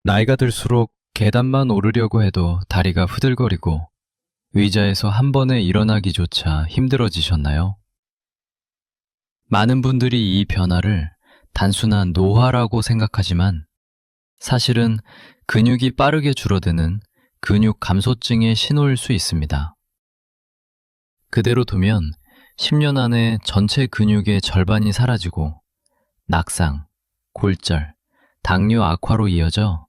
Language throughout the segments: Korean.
나이가 들수록 계단만 오르려고 해도 다리가 후들거리고 의자에서 한 번에 일어나기조차 힘들어지셨나요? 많은 분들이 이 변화를 단순한 노화라고 생각하지만 사실은 근육이 빠르게 줄어드는 근육 감소증의 신호일 수 있습니다. 그대로 두면 10년 안에 전체 근육의 절반이 사라지고 낙상, 골절, 당뇨 악화로 이어져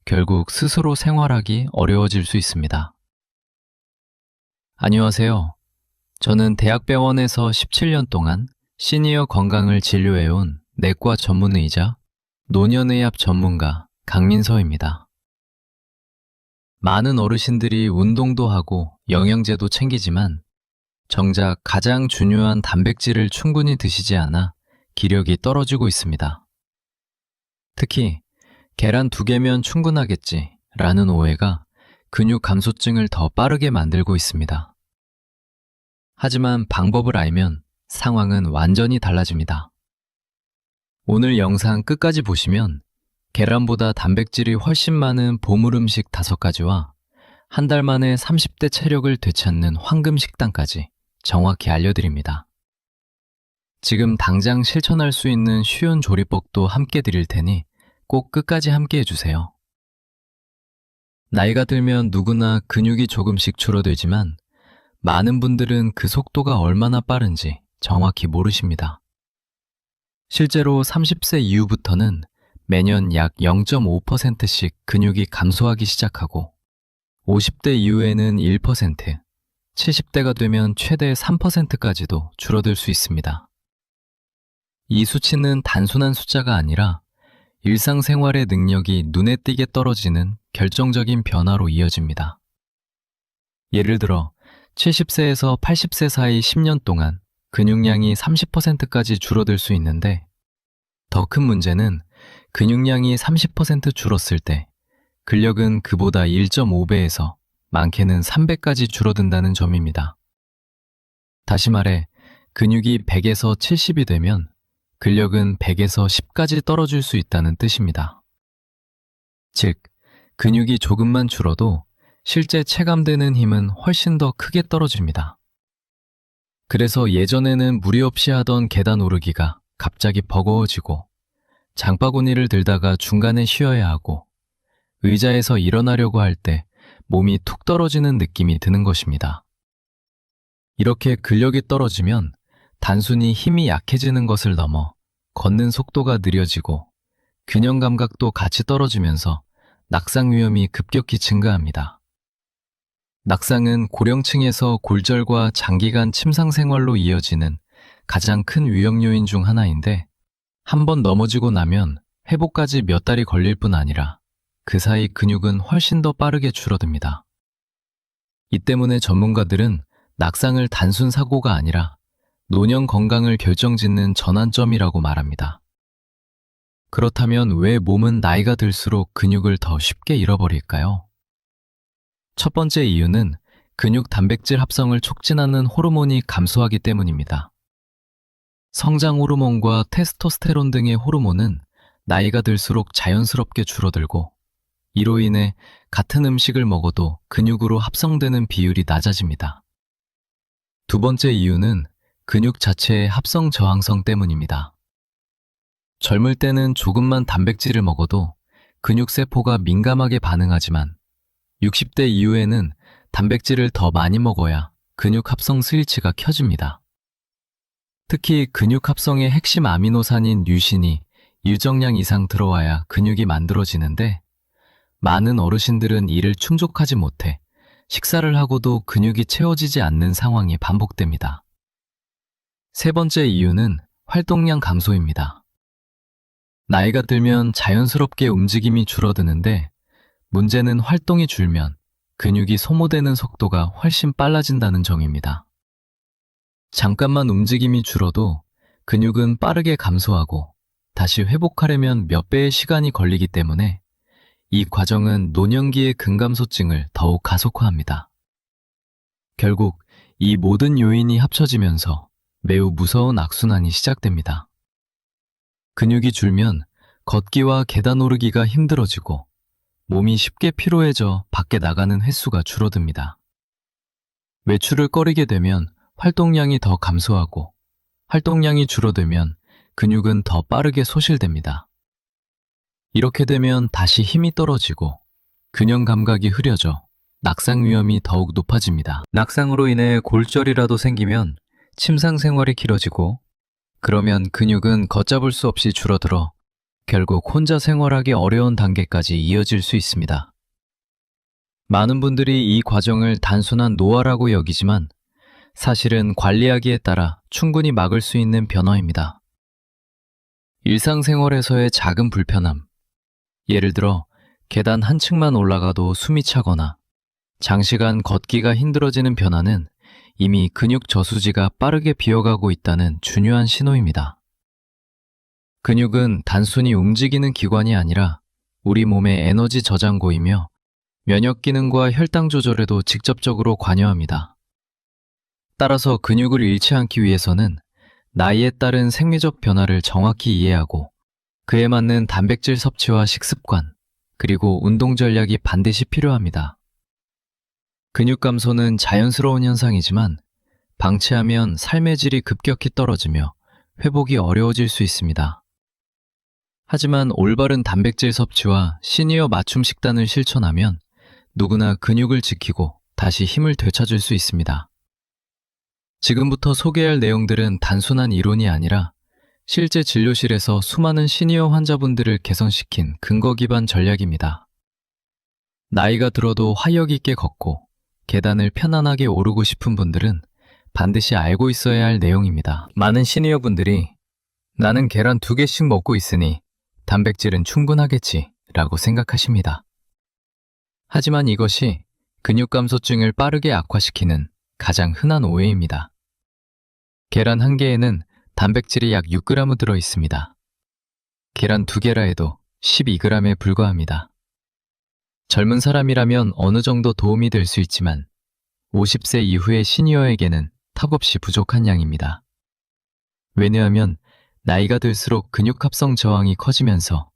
결국 스스로 생활하기 어려워질 수 있습니다. 안녕하세요. 저는 대학병원에서 17년 동안 시니어 건강을 진료해온 내과 전문의이자 노년의학 전문가 강민서입니다. 많은 어르신들이 운동도 하고 영양제도 챙기지만 정작 가장 중요한 단백질을 충분히 드시지 않아 기력이 떨어지고 있습니다. 특히 계란 2개면 충분하겠지 라는 오해가 근육 감소증을 더 빠르게 만들고 있습니다. 하지만 방법을 알면 상황은 완전히 달라집니다. 오늘 영상 끝까지 보시면 계란보다 단백질이 훨씬 많은 보물 음식 5가지와 한 달 만에 30대 체력을 되찾는 황금 식단까지 정확히 알려드립니다. 지금 당장 실천할 수 있는 쉬운 조리법도 함께 드릴 테니 꼭 끝까지 함께 해주세요. 나이가 들면 누구나 근육이 조금씩 줄어들지만 많은 분들은 그 속도가 얼마나 빠른지 정확히 모르십니다. 실제로 30세 이후부터는 매년 약 0.5%씩 근육이 감소하기 시작하고 50대 이후에는 1%, 70대가 되면 최대 3%까지도 줄어들 수 있습니다. 이 수치는 단순한 숫자가 아니라 일상생활의 능력이 눈에 띄게 떨어지는 결정적인 변화로 이어집니다. 예를 들어 70세에서 80세 사이 10년 동안 근육량이 30%까지 줄어들 수 있는데 더 큰 문제는 근육량이 30% 줄었을 때 근력은 그보다 1.5배에서 많게는 3배까지 줄어든다는 점입니다. 다시 말해 근육이 100에서 70이 되면 근력은 100에서 10까지 떨어질 수 있다는 뜻입니다. 즉, 근육이 조금만 줄어도 실제 체감되는 힘은 훨씬 더 크게 떨어집니다. 그래서 예전에는 무리 없이 하던 계단 오르기가 갑자기 버거워지고 장바구니를 들다가 중간에 쉬어야 하고 의자에서 일어나려고 할 때 몸이 툭 떨어지는 느낌이 드는 것입니다. 이렇게 근력이 떨어지면 단순히 힘이 약해지는 것을 넘어 걷는 속도가 느려지고 균형 감각도 같이 떨어지면서 낙상 위험이 급격히 증가합니다. 낙상은 고령층에서 골절과 장기간 침상 생활로 이어지는 가장 큰 위험 요인 중 하나인데 한 번 넘어지고 나면 회복까지 몇 달이 걸릴 뿐 아니라 그 사이 근육은 훨씬 더 빠르게 줄어듭니다. 이 때문에 전문가들은 낙상을 단순 사고가 아니라 노년 건강을 결정짓는 전환점이라고 말합니다. 그렇다면 왜 몸은 나이가 들수록 근육을 더 쉽게 잃어버릴까요? 첫 번째 이유는 근육 단백질 합성을 촉진하는 호르몬이 감소하기 때문입니다. 성장 호르몬과 테스토스테론 등의 호르몬은 나이가 들수록 자연스럽게 줄어들고 이로 인해 같은 음식을 먹어도 근육으로 합성되는 비율이 낮아집니다. 두 번째 이유는 근육 자체의 합성 저항성 때문입니다. 젊을 때는 조금만 단백질을 먹어도 근육세포가 민감하게 반응하지만 60대 이후에는 단백질을 더 많이 먹어야 근육 합성 스위치가 켜집니다. 특히 근육 합성의 핵심 아미노산인 류신이 일정량 이상 들어와야 근육이 만들어지는데 많은 어르신들은 이를 충족하지 못해 식사를 하고도 근육이 채워지지 않는 상황이 반복됩니다. 세 번째 이유는 활동량 감소입니다. 나이가 들면 자연스럽게 움직임이 줄어드는데 문제는 활동이 줄면 근육이 소모되는 속도가 훨씬 빨라진다는 점입니다. 잠깐만 움직임이 줄어도 근육은 빠르게 감소하고 다시 회복하려면 몇 배의 시간이 걸리기 때문에 이 과정은 노년기의 근감소증을 더욱 가속화합니다. 결국 이 모든 요인이 합쳐지면서 매우 무서운 악순환이 시작됩니다. 근육이 줄면 걷기와 계단 오르기가 힘들어지고 몸이 쉽게 피로해져 밖에 나가는 횟수가 줄어듭니다. 외출을 꺼리게 되면 활동량이 더 감소하고 활동량이 줄어들면 근육은 더 빠르게 소실됩니다. 이렇게 되면 다시 힘이 떨어지고 균형 감각이 흐려져 낙상 위험이 더욱 높아집니다. 낙상으로 인해 골절이라도 생기면 침상 생활이 길어지고 그러면 근육은 걷잡을 수 없이 줄어들어 결국 혼자 생활하기 어려운 단계까지 이어질 수 있습니다. 많은 분들이 이 과정을 단순한 노화라고 여기지만 사실은 관리하기에 따라 충분히 막을 수 있는 변화입니다. 일상생활에서의 작은 불편함, 예를 들어 계단 한 층만 올라가도 숨이 차거나 장시간 걷기가 힘들어지는 변화는 이미 근육 저수지가 빠르게 비어가고 있다는 중요한 신호입니다. 근육은 단순히 움직이는 기관이 아니라 우리 몸의 에너지 저장고이며 면역 기능과 혈당 조절에도 직접적으로 관여합니다. 따라서 근육을 잃지 않기 위해서는 나이에 따른 생리적 변화를 정확히 이해하고 그에 맞는 단백질 섭취와 식습관, 그리고 운동 전략이 반드시 필요합니다. 근육 감소는 자연스러운 현상이지만 방치하면 삶의 질이 급격히 떨어지며 회복이 어려워질 수 있습니다. 하지만 올바른 단백질 섭취와 시니어 맞춤 식단을 실천하면 누구나 근육을 지키고 다시 힘을 되찾을 수 있습니다. 지금부터 소개할 내용들은 단순한 이론이 아니라 실제 진료실에서 수많은 시니어 환자분들을 개선시킨 근거 기반 전략입니다. 나이가 들어도 활력 있게 걷고 계단을 편안하게 오르고 싶은 분들은 반드시 알고 있어야 할 내용입니다. 많은 시니어 분들이 나는 계란 2개씩 먹고 있으니 단백질은 충분하겠지 라고 생각하십니다. 하지만 이것이 근육 감소증을 빠르게 악화시키는 가장 흔한 오해입니다. 계란 1개에는 단백질이 약 6g 들어 있습니다. 계란 2개라 해도 12g에 불과합니다. 젊은 사람이라면 어느 정도 도움이 될 수 있지만 50세 이후의 시니어에게는 턱없이 부족한 양입니다. 왜냐하면 나이가 들수록 근육 합성 저항이 커지면서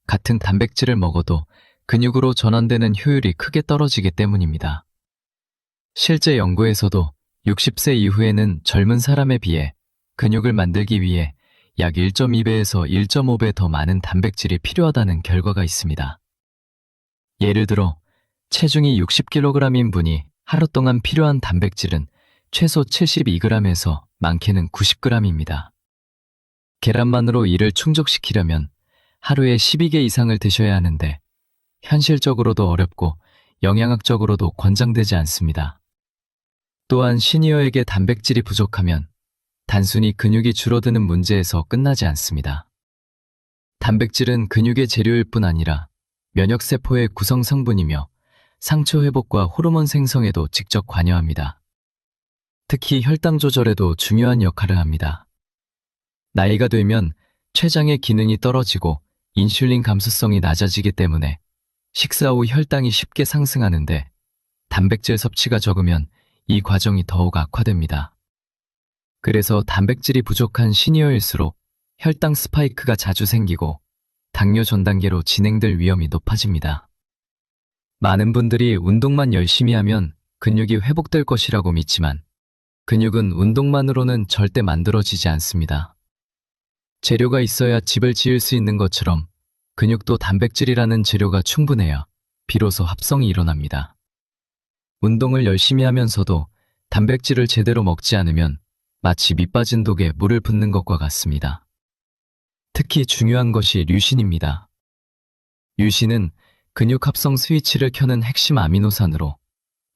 같은 단백질을 먹어도 근육으로 전환되는 효율이 크게 떨어지기 때문입니다. 실제 연구에서도 60세 이후에는 젊은 사람에 비해 근육을 만들기 위해 약 1.2배에서 1.5배 더 많은 단백질이 필요하다는 결과가 있습니다. 예를 들어 체중이 60kg인 분이 하루 동안 필요한 단백질은 최소 72g에서 많게는 90g입니다. 계란만으로 이를 충족시키려면 하루에 12개 이상을 드셔야 하는데 현실적으로도 어렵고 영양학적으로도 권장되지 않습니다. 또한 시니어에게 단백질이 부족하면 단순히 근육이 줄어드는 문제에서 끝나지 않습니다. 단백질은 근육의 재료일 뿐 아니라 면역세포의 구성 성분이며 상처 회복과 호르몬 생성에도 직접 관여합니다. 특히 혈당 조절에도 중요한 역할을 합니다. 나이가 들면 췌장의 기능이 떨어지고 인슐린 감수성이 낮아지기 때문에 식사 후 혈당이 쉽게 상승하는데 단백질 섭취가 적으면 이 과정이 더욱 악화됩니다. 그래서 단백질이 부족한 시니어일수록 혈당 스파이크가 자주 생기고 당뇨 전 단계로 진행될 위험이 높아집니다. 많은 분들이 운동만 열심히 하면 근육이 회복될 것이라고 믿지만 근육은 운동만으로는 절대 만들어지지 않습니다. 재료가 있어야 집을 지을 수 있는 것처럼 근육도 단백질이라는 재료가 충분해야 비로소 합성이 일어납니다. 운동을 열심히 하면서도 단백질을 제대로 먹지 않으면 마치 밑 빠진 독에 물을 붓는 것과 같습니다. 특히 중요한 것이 류신입니다. 류신은 근육 합성 스위치를 켜는 핵심 아미노산으로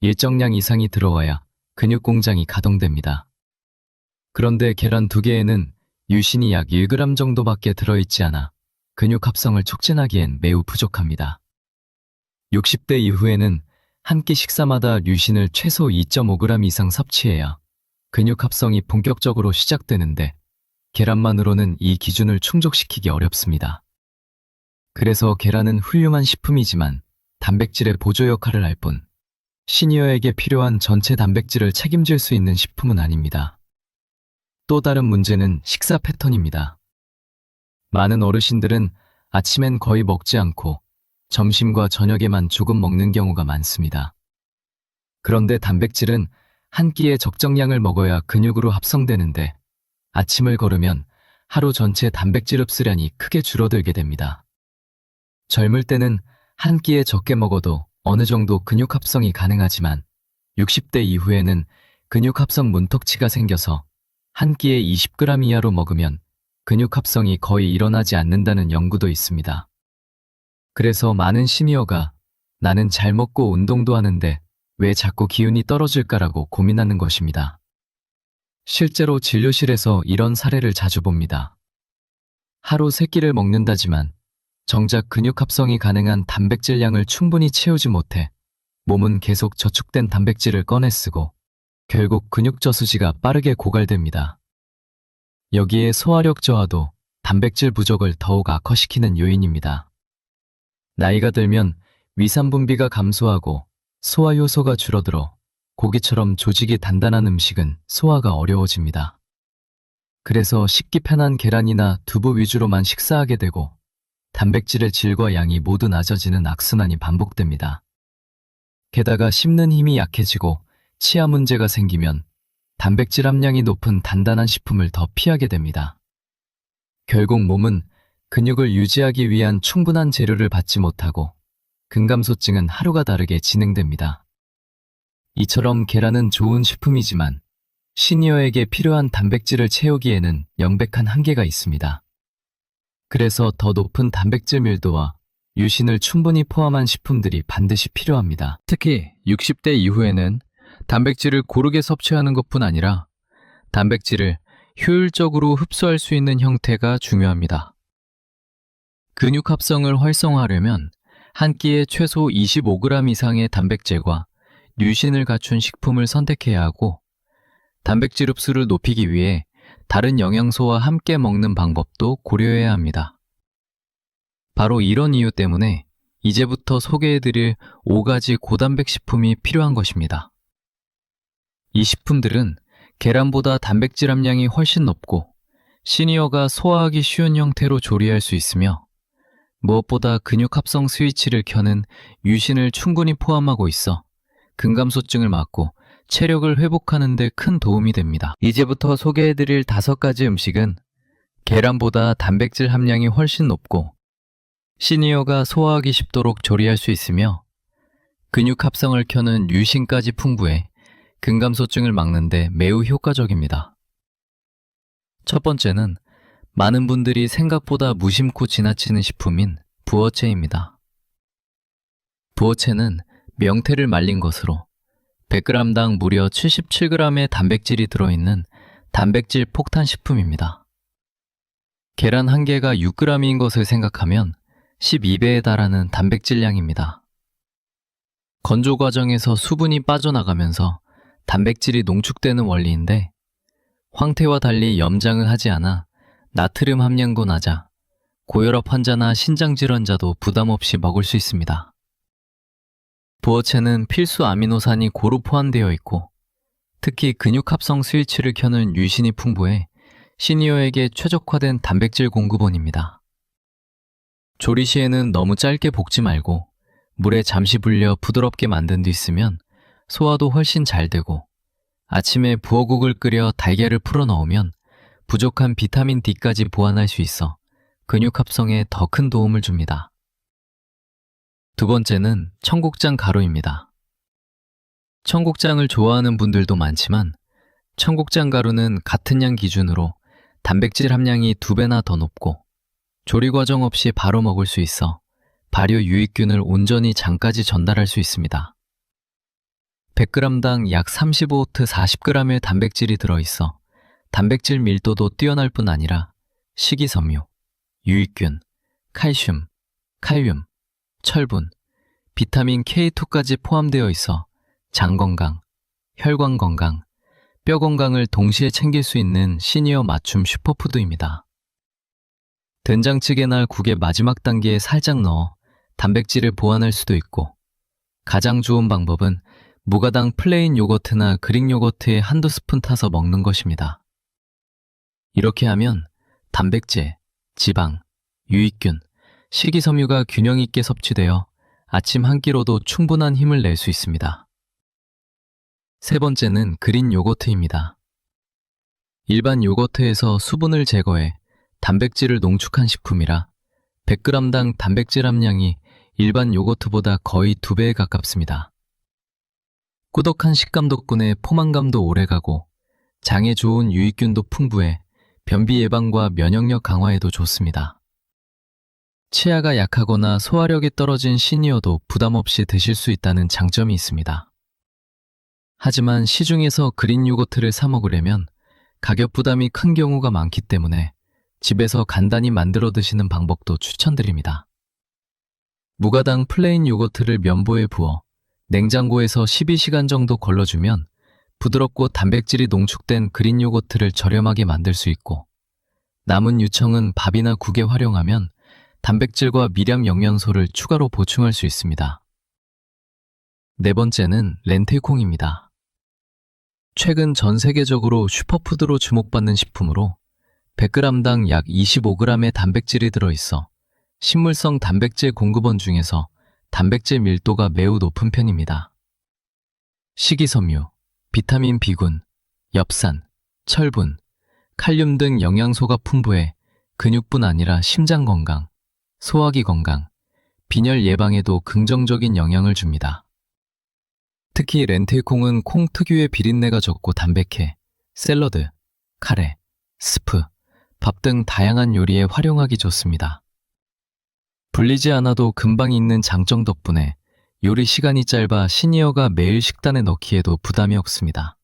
일정량 이상이 들어와야 근육 공장이 가동됩니다. 그런데 계란 2개에는 류신이 약 1g 정도밖에 들어있지 않아 근육 합성을 촉진하기엔 매우 부족합니다. 60대 이후에는 한 끼 식사마다 류신을 최소 2.5g 이상 섭취해야 근육 합성이 본격적으로 시작되는데 계란만으로는 이 기준을 충족시키기 어렵습니다. 그래서 계란은 훌륭한 식품이지만 단백질의 보조 역할을 할 뿐 시니어에게 필요한 전체 단백질을 책임질 수 있는 식품은 아닙니다. 또 다른 문제는 식사 패턴입니다. 많은 어르신들은 아침엔 거의 먹지 않고 점심과 저녁에만 조금 먹는 경우가 많습니다. 그런데 단백질은 한 끼에 적정량을 먹어야 근육으로 합성되는데 아침을 거르면 하루 전체 단백질 흡수량이 크게 줄어들게 됩니다. 젊을 때는 한 끼에 적게 먹어도 어느 정도 근육 합성이 가능하지만 60대 이후에는 근육 합성 문턱치가 생겨서 한 끼에 20g 이하로 먹으면 근육 합성이 거의 일어나지 않는다는 연구도 있습니다. 그래서 많은 시니어가 나는 잘 먹고 운동도 하는데 왜 자꾸 기운이 떨어질까라고 고민하는 것입니다. 실제로 진료실에서 이런 사례를 자주 봅니다. 하루 3끼를 먹는다지만 정작 근육 합성이 가능한 단백질량을 충분히 채우지 못해 몸은 계속 저축된 단백질을 꺼내 쓰고 결국 근육 저수지가 빠르게 고갈됩니다. 여기에 소화력 저하도 단백질 부족을 더욱 악화시키는 요인입니다. 나이가 들면 위산 분비가 감소하고 소화 효소가 줄어들어 고기처럼 조직이 단단한 음식은 소화가 어려워집니다. 그래서 식기 편한 계란이나 두부 위주로만 식사하게 되고 단백질의 질과 양이 모두 낮아지는 악순환이 반복됩니다. 게다가 씹는 힘이 약해지고 치아 문제가 생기면 단백질 함량이 높은 단단한 식품을 더 피하게 됩니다. 결국 몸은 근육을 유지하기 위한 충분한 재료를 받지 못하고 근감소증은 하루가 다르게 진행됩니다. 이처럼 계란은 좋은 식품이지만 시니어에게 필요한 단백질을 채우기에는 명백한 한계가 있습니다. 그래서 더 높은 단백질 밀도와 유신을 충분히 포함한 식품들이 반드시 필요합니다. 특히 60대 이후에는 단백질을 고르게 섭취하는 것뿐 아니라 단백질을 효율적으로 흡수할 수 있는 형태가 중요합니다. 근육 합성을 활성화하려면 한 끼에 최소 25g 이상의 단백질과 유신을 갖춘 식품을 선택해야 하고 단백질 흡수를 높이기 위해 다른 영양소와 함께 먹는 방법도 고려해야 합니다. 바로 이런 이유 때문에 이제부터 소개해드릴 5가지 고단백 식품이 필요한 것입니다. 이 식품들은 계란보다 단백질 함량이 훨씬 높고 시니어가 소화하기 쉬운 형태로 조리할 수 있으며 무엇보다 근육 합성 스위치를 켜는 유신을 충분히 포함하고 있어 근감소증을 막고 체력을 회복하는 데 큰 도움이 됩니다. 이제부터 소개해드릴 5가지 음식은 계란보다 단백질 함량이 훨씬 높고 시니어가 소화하기 쉽도록 조리할 수 있으며 근육 합성을 켜는 유신까지 풍부해 근감소증을 막는 데 매우 효과적입니다. 첫 번째는 많은 분들이 생각보다 무심코 지나치는 식품인 부어채입니다. 부어채는 명태를 말린 것으로 100g당 무려 77g의 단백질이 들어있는 단백질 폭탄 식품입니다. 계란 한 개가 6g인 것을 생각하면 12배에 달하는 단백질량입니다. 건조 과정에서 수분이 빠져나가면서 단백질이 농축되는 원리인데 황태와 달리 염장을 하지 않아 나트륨 함량도 낮아 고혈압 환자나 신장질환자도 부담 없이 먹을 수 있습니다. 부어채는 필수 아미노산이 고루 포함되어 있고 특히 근육 합성 스위치를 켜는 유신이 풍부해 시니어에게 최적화된 단백질 공급원입니다. 조리 시에는 너무 짧게 볶지 말고 물에 잠시 불려 부드럽게 만든 뒤 쓰면 소화도 훨씬 잘 되고 아침에 부어국을 끓여 달걀을 풀어 넣으면 부족한 비타민 D까지 보완할 수 있어 근육 합성에 더 큰 도움을 줍니다. 두 번째는 청국장 가루입니다. 청국장을 좋아하는 분들도 많지만 청국장 가루는 같은 양 기준으로 단백질 함량이 2배나 더 높고 조리 과정 없이 바로 먹을 수 있어 발효 유익균을 온전히 장까지 전달할 수 있습니다. 100g당 약 35호트 40g의 단백질이 들어있어 단백질 밀도도 뛰어날 뿐 아니라 식이섬유, 유익균, 칼슘, 칼륨, 철분, 비타민 K2까지 포함되어 있어 장 건강, 혈관 건강, 뼈 건강을 동시에 챙길 수 있는 시니어 맞춤 슈퍼푸드입니다. 된장찌개나 국의 마지막 단계에 살짝 넣어 단백질을 보완할 수도 있고 가장 좋은 방법은 무가당 플레인 요거트나 그릭 요거트에 한두 스푼 타서 먹는 것입니다. 이렇게 하면 단백질, 지방, 유익균, 식이섬유가 균형 있게 섭취되어 아침 한 끼로도 충분한 힘을 낼 수 있습니다. 세 번째는 그린 요거트입니다. 일반 요거트에서 수분을 제거해 단백질을 농축한 식품이라 100g당 단백질 함량이 일반 요거트보다 거의 2배에 가깝습니다. 꾸덕한 식감 덕분에 포만감도 오래가고 장에 좋은 유익균도 풍부해 변비 예방과 면역력 강화에도 좋습니다. 치아가 약하거나 소화력이 떨어진 시니어도 부담 없이 드실 수 있다는 장점이 있습니다. 하지만 시중에서 그린 요거트를 사 먹으려면 가격 부담이 큰 경우가 많기 때문에 집에서 간단히 만들어 드시는 방법도 추천드립니다. 무가당 플레인 요거트를 면보에 부어 냉장고에서 12시간 정도 걸러주면 부드럽고 단백질이 농축된 그린 요거트를 저렴하게 만들 수 있고, 남은 유청은 밥이나 국에 활용하면 단백질과 미량 영양소를 추가로 보충할 수 있습니다. 네 번째는 렌틸콩입니다. 최근 전 세계적으로 슈퍼푸드로 주목받는 식품으로 100g당 약 25g의 단백질이 들어있어 식물성 단백질 공급원 중에서 단백질 밀도가 매우 높은 편입니다. 식이섬유, 비타민 B군, 엽산, 철분, 칼륨 등 영양소가 풍부해 근육뿐 아니라 심장 건강, 소화기 건강, 빈혈 예방에도 긍정적인 영향을 줍니다. 특히 렌틸콩은 콩 특유의 비린내가 적고 담백해 샐러드, 카레, 스프, 밥 등 다양한 요리에 활용하기 좋습니다. 불리지 않아도 금방 익는 장점 덕분에 요리 시간이 짧아 시니어가 매일 식단에 넣기에도 부담이 없습니다.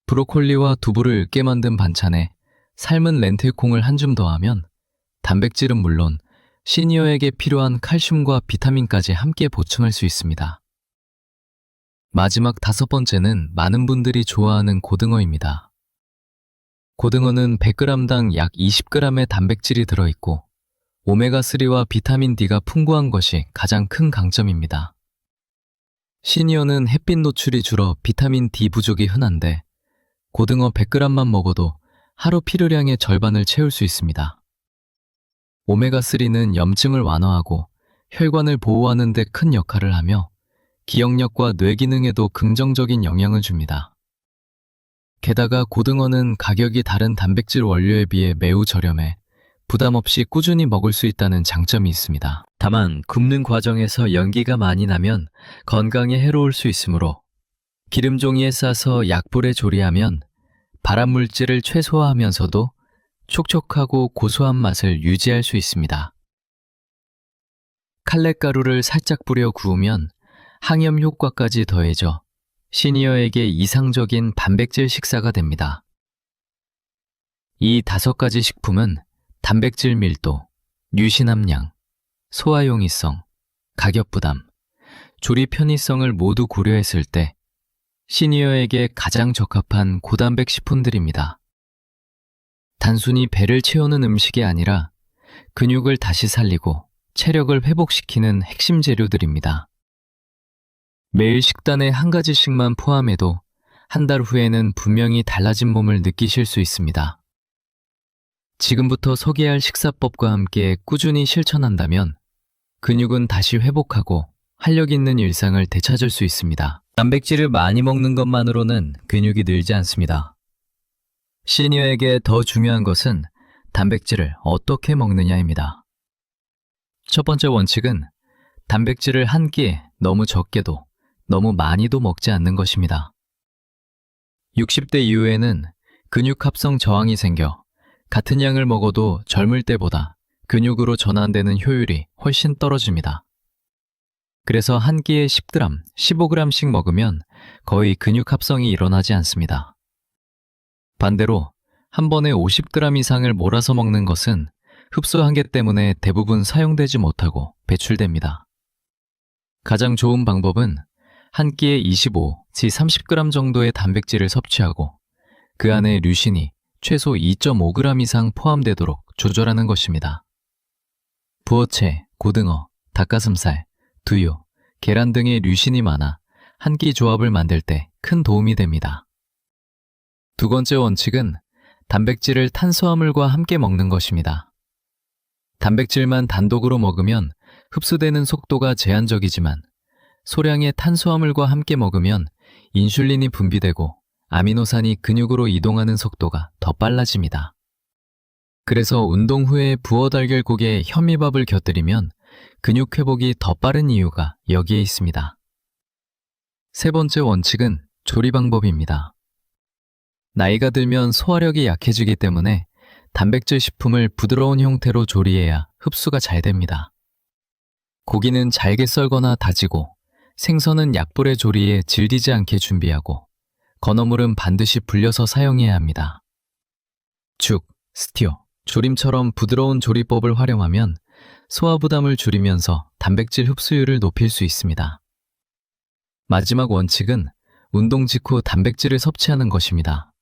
브로콜리와 두부를 으깨 만든 반찬에 삶은 렌틸콩을 한 줌 더하면 단백질은 물론 시니어에게 필요한 칼슘과 비타민까지 함께 보충할 수 있습니다. 마지막 다섯 번째는 많은 분들이 좋아하는 고등어입니다. 고등어는 100g당 약 20g의 단백질이 들어있고 오메가3와 비타민 D가 풍부한 것이 가장 큰 강점입니다. 시니어는 햇빛 노출이 줄어 비타민 D 부족이 흔한데 고등어 100g만 먹어도 하루 필요량의 절반을 채울 수 있습니다. 오메가3는 염증을 완화하고 혈관을 보호하는 데 큰 역할을 하며 기억력과 뇌 기능에도 긍정적인 영향을 줍니다. 게다가 고등어는 가격이 다른 단백질 원료에 비해 매우 저렴해 부담 없이 꾸준히 먹을 수 있다는 장점이 있습니다. 다만 굽는 과정에서 연기가 많이 나면 건강에 해로울 수 있으므로 기름 종이에 싸서 약불에 조리하면 발암 물질을 최소화하면서도 촉촉하고 고소한 맛을 유지할 수 있습니다. 칼렛가루를 살짝 뿌려 구우면 항염 효과까지 더해져 시니어에게 이상적인 단백질 식사가 됩니다. 이 5가지 식품은 단백질 밀도, 유신 함량, 소화 용이성, 가격 부담, 조리 편의성을 모두 고려했을 때 시니어에게 가장 적합한 고단백 식품들입니다. 단순히 배를 채우는 음식이 아니라 근육을 다시 살리고 체력을 회복시키는 핵심 재료들입니다. 매일 식단에 한 가지씩만 포함해도 한 달 후에는 분명히 달라진 몸을 느끼실 수 있습니다. 지금부터 소개할 식사법과 함께 꾸준히 실천한다면 근육은 다시 회복하고 활력 있는 일상을 되찾을 수 있습니다. 단백질을 많이 먹는 것만으로는 근육이 늘지 않습니다. 시니어에게 더 중요한 것은 단백질을 어떻게 먹느냐입니다. 첫 번째 원칙은 단백질을 한 끼에 너무 적게도 너무 많이도 먹지 않는 것입니다. 60대 이후에는 근육 합성 저항이 생겨 같은 양을 먹어도 젊을 때보다 근육으로 전환되는 효율이 훨씬 떨어집니다. 그래서 한 끼에 10g, 15g씩 먹으면 거의 근육 합성이 일어나지 않습니다. 반대로 한 번에 50g 이상을 몰아서 먹는 것은 흡수 한계 때문에 대부분 사용되지 못하고 배출됩니다. 가장 좋은 방법은 한 끼에 25, 30g 정도의 단백질을 섭취하고 그 안에 류신이 최소 2.5g 이상 포함되도록 조절하는 것입니다. 부어채, 고등어, 닭가슴살, 두유, 계란 등의 류신이 많아 한 끼 조합을 만들 때 큰 도움이 됩니다. 두 번째 원칙은 단백질을 탄수화물과 함께 먹는 것입니다. 단백질만 단독으로 먹으면 흡수되는 속도가 제한적이지만 소량의 탄수화물과 함께 먹으면 인슐린이 분비되고 아미노산이 근육으로 이동하는 속도가 더 빨라집니다. 그래서 운동 후에 부어 달걀국에 현미밥을 곁들이면 근육 회복이 더 빠른 이유가 여기에 있습니다. 세 번째 원칙은 조리 방법입니다. 나이가 들면 소화력이 약해지기 때문에 단백질 식품을 부드러운 형태로 조리해야 흡수가 잘 됩니다. 고기는 잘게 썰거나 다지고 생선은 약불에 조리해 질기지 않게 준비하고 건어물은 반드시 불려서 사용해야 합니다. 죽, 스튜, 조림처럼 부드러운 조리법을 활용하면 소화 부담을 줄이면서 단백질 흡수율을 높일 수 있습니다. 마지막 원칙은 운동 직후 단백질을 섭취하는 것입니다.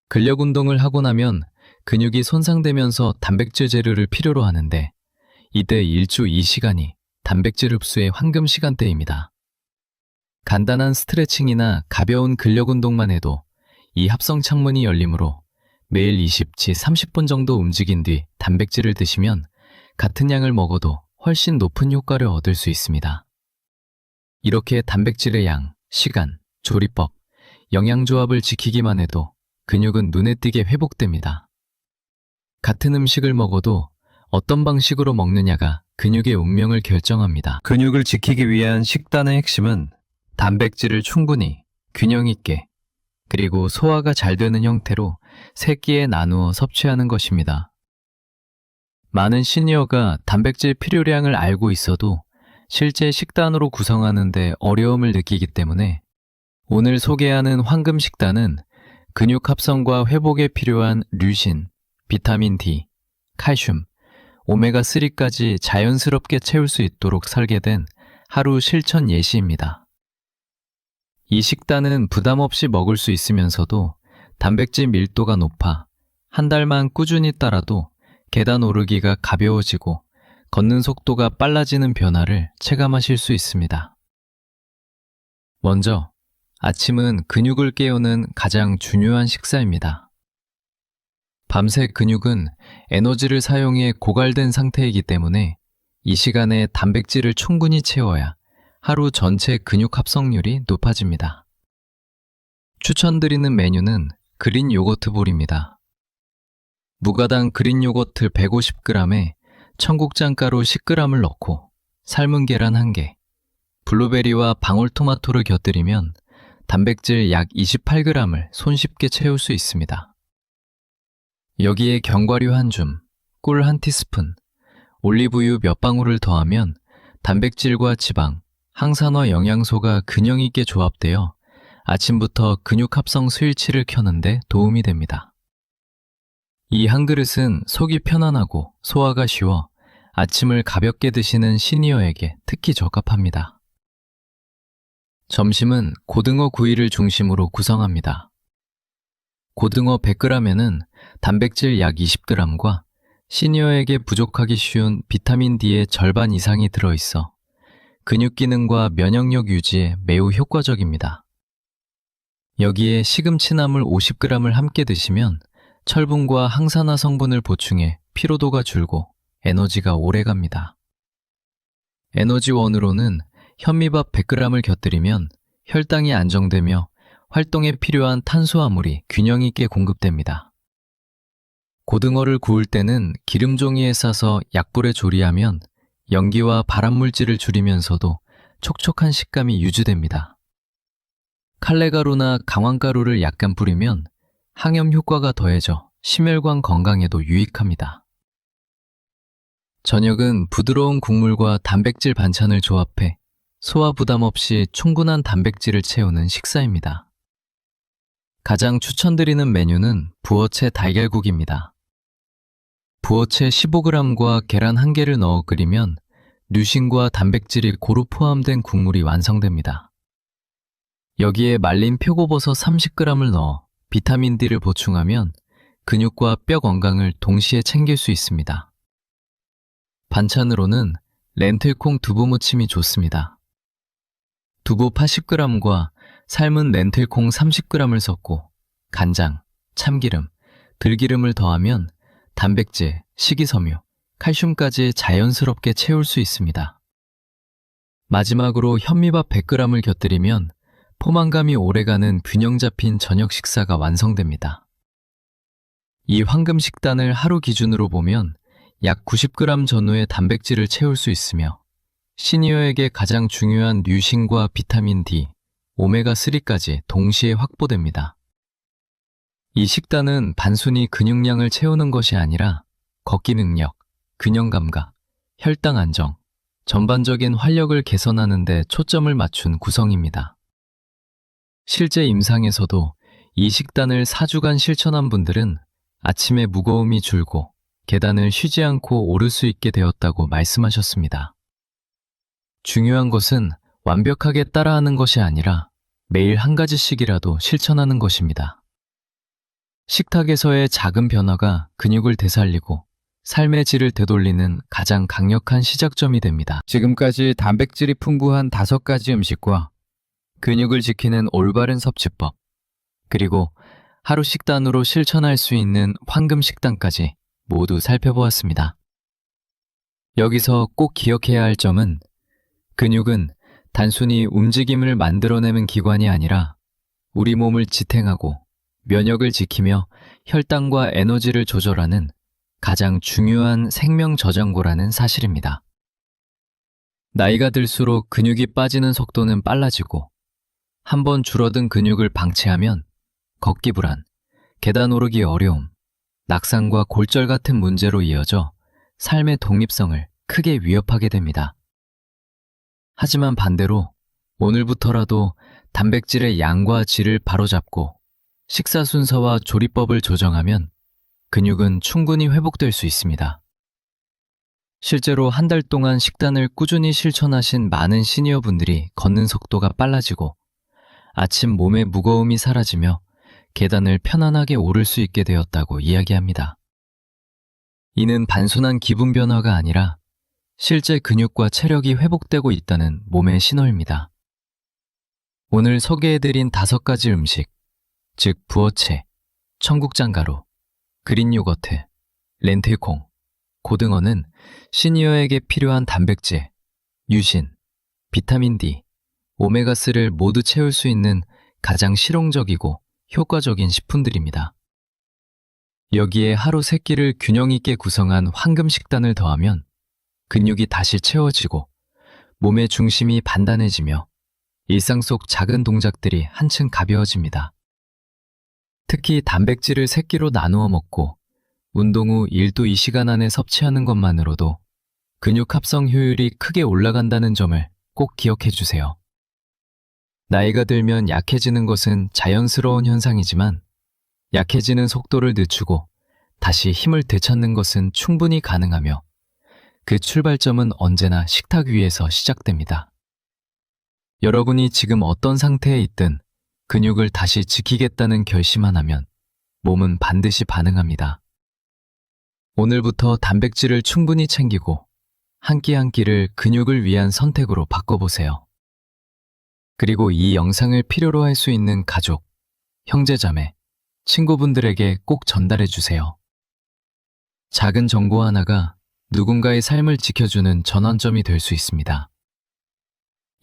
근력 운동을 하고 나면 근육이 손상되면서 단백질 재료를 필요로 하는데 이때 일주 2시간이 단백질 흡수의 황금 시간대입니다. 간단한 스트레칭이나 가벼운 근력 운동만 해도 이 합성 창문이 열리므로 매일 20치 30분 정도 움직인 뒤 단백질을 드시면 같은 양을 먹어도 훨씬 높은 효과를 얻을 수 있습니다. 이렇게 단백질의 양, 시간, 조리법, 영양조합을 지키기만 해도 근육은 눈에 띄게 회복됩니다. 같은 음식을 먹어도 어떤 방식으로 먹느냐가 근육의 운명을 결정합니다. 근육을 지키기 위한 식단의 핵심은 단백질을 충분히, 균형 있게, 그리고 소화가 잘 되는 형태로 세 끼에 나누어 섭취하는 것입니다. 많은 시니어가 단백질 필요량을 알고 있어도 실제 식단으로 구성하는 데 어려움을 느끼기 때문에 오늘 소개하는 황금 식단은 근육 합성과 회복에 필요한 류신, 비타민 D, 칼슘, 오메가3까지 자연스럽게 채울 수 있도록 설계된 하루 실천 예시입니다. 이 식단은 부담 없이 먹을 수 있으면서도 단백질 밀도가 높아 한 달만 꾸준히 따라도 계단 오르기가 가벼워지고 걷는 속도가 빨라지는 변화를 체감하실 수 있습니다. 먼저, 아침은 근육을 깨우는 가장 중요한 식사입니다. 밤새 근육은 에너지를 사용해 고갈된 상태이기 때문에 이 시간에 단백질을 충분히 채워야 하루 전체 근육 합성률이 높아집니다. 추천드리는 메뉴는 그린 요거트 볼입니다. 무가당 그린 요거트 150g에 청국장 가루 10g을 넣고 삶은 계란 1개, 블루베리와 방울토마토를 곁들이면 단백질 약 28g을 손쉽게 채울 수 있습니다. 여기에 견과류 한 줌, 꿀 한 티스푼, 올리브유 몇 방울을 더하면 단백질과 지방, 항산화 영양소가 균형 있게 조합되어 아침부터 근육 합성 스위치를 켜는데 도움이 됩니다. 이 한 그릇은 속이 편안하고 소화가 쉬워 아침을 가볍게 드시는 시니어에게 특히 적합합니다. 점심은 고등어 구이를 중심으로 구성합니다. 고등어 100g에는 단백질 약 20g과 시니어에게 부족하기 쉬운 비타민 D의 절반 이상이 들어있어 근육 기능과 면역력 유지에 매우 효과적입니다. 여기에 시금치나물 50g을 함께 드시면 철분과 항산화 성분을 보충해 피로도가 줄고 에너지가 오래갑니다. 에너지원으로는 현미밥 100g을 곁들이면 혈당이 안정되며 활동에 필요한 탄수화물이 균형 있게 공급됩니다. 고등어를 구울 때는 기름 종이에 싸서 약불에 조리하면 연기와 발암물질을 줄이면서도 촉촉한 식감이 유지됩니다. 칼레가루나 강황가루를 약간 뿌리면 항염 효과가 더해져 심혈관 건강에도 유익합니다. 저녁은 부드러운 국물과 단백질 반찬을 조합해 소화 부담 없이 충분한 단백질을 채우는 식사입니다. 가장 추천드리는 메뉴는 부어채 달걀국입니다. 부어채 15g과 계란 1개를 넣어 끓이면 류신과 단백질이 고루 포함된 국물이 완성됩니다. 여기에 말린 표고버섯 30g을 넣어 비타민 D를 보충하면 근육과 뼈 건강을 동시에 챙길 수 있습니다. 반찬으로는 렌틸콩 두부 무침이 좋습니다. 두부 80g과 삶은 렌틸콩 30g을 섞고 간장, 참기름, 들기름을 더하면 단백질, 식이섬유, 칼슘까지 자연스럽게 채울 수 있습니다. 마지막으로 현미밥 100g을 곁들이면 포만감이 오래가는 균형 잡힌 저녁 식사가 완성됩니다. 이 황금 식단을 하루 기준으로 보면 약 90g 전후의 단백질을 채울 수 있으며 시니어에게 가장 중요한 류신과 비타민 D, 오메가3까지 동시에 확보됩니다. 이 식단은 단순히 근육량을 채우는 것이 아니라 걷기 능력, 균형 감각, 혈당 안정, 전반적인 활력을 개선하는 데 초점을 맞춘 구성입니다. 실제 임상에서도 이 식단을 4주간 실천한 분들은 아침에 무거움이 줄고 계단을 쉬지 않고 오를 수 있게 되었다고 말씀하셨습니다. 중요한 것은 완벽하게 따라하는 것이 아니라 매일 한 가지씩이라도 실천하는 것입니다. 식탁에서의 작은 변화가 근육을 되살리고 삶의 질을 되돌리는 가장 강력한 시작점이 됩니다. 지금까지 단백질이 풍부한 5가지 음식과 근육을 지키는 올바른 섭취법, 그리고 하루 식단으로 실천할 수 있는 황금 식단까지 모두 살펴보았습니다. 여기서 꼭 기억해야 할 점은 근육은 단순히 움직임을 만들어내는 기관이 아니라 우리 몸을 지탱하고 면역을 지키며 혈당과 에너지를 조절하는 가장 중요한 생명 저장고라는 사실입니다. 나이가 들수록 근육이 빠지는 속도는 빨라지고 한번 줄어든 근육을 방치하면 걷기 불안, 계단 오르기 어려움, 낙상과 골절 같은 문제로 이어져 삶의 독립성을 크게 위협하게 됩니다. 하지만 반대로 오늘부터라도 단백질의 양과 질을 바로잡고 식사 순서와 조리법을 조정하면 근육은 충분히 회복될 수 있습니다. 실제로 한 달 동안 식단을 꾸준히 실천하신 많은 시니어분들이 걷는 속도가 빨라지고 아침 몸의 무거움이 사라지며 계단을 편안하게 오를 수 있게 되었다고 이야기합니다. 이는 단순한 기분 변화가 아니라 실제 근육과 체력이 회복되고 있다는 몸의 신호입니다. 오늘 소개해드린 5가지 음식, 즉 부어채, 청국장가루, 그린 요거트, 렌틸콩, 고등어는 시니어에게 필요한 단백질, 유신, 비타민 D, 오메가3를 모두 채울 수 있는 가장 실용적이고 효과적인 식품들입니다. 여기에 하루 3끼를 균형 있게 구성한 황금 식단을 더하면 근육이 다시 채워지고 몸의 중심이 단단해지며 일상 속 작은 동작들이 한층 가벼워집니다. 특히 단백질을 3끼로 나누어 먹고 운동 후 1도 2시간 안에 섭취하는 것만으로도 근육 합성 효율이 크게 올라간다는 점을 꼭 기억해 주세요. 나이가 들면 약해지는 것은 자연스러운 현상이지만 약해지는 속도를 늦추고 다시 힘을 되찾는 것은 충분히 가능하며 그 출발점은 언제나 식탁 위에서 시작됩니다. 여러분이 지금 어떤 상태에 있든 근육을 다시 지키겠다는 결심만 하면 몸은 반드시 반응합니다. 오늘부터 단백질을 충분히 챙기고 한 끼 한 끼를 근육을 위한 선택으로 바꿔보세요. 그리고 이 영상을 필요로 할 수 있는 가족, 형제자매, 친구분들에게 꼭 전달해 주세요. 작은 정보 하나가 누군가의 삶을 지켜주는 전환점이 될 수 있습니다.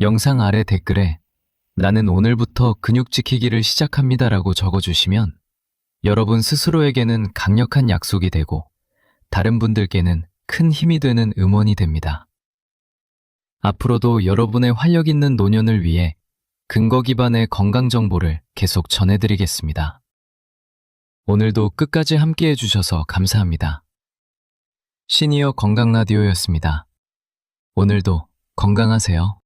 영상 아래 댓글에 나는 오늘부터 근육 지키기를 시작합니다라고 적어주시면 여러분 스스로에게는 강력한 약속이 되고 다른 분들께는 큰 힘이 되는 응원이 됩니다. 앞으로도 여러분의 활력 있는 노년을 위해 근거 기반의 건강 정보를 계속 전해드리겠습니다. 오늘도 끝까지 함께 해주셔서 감사합니다. 시니어 건강 라디오였습니다. 오늘도 건강하세요.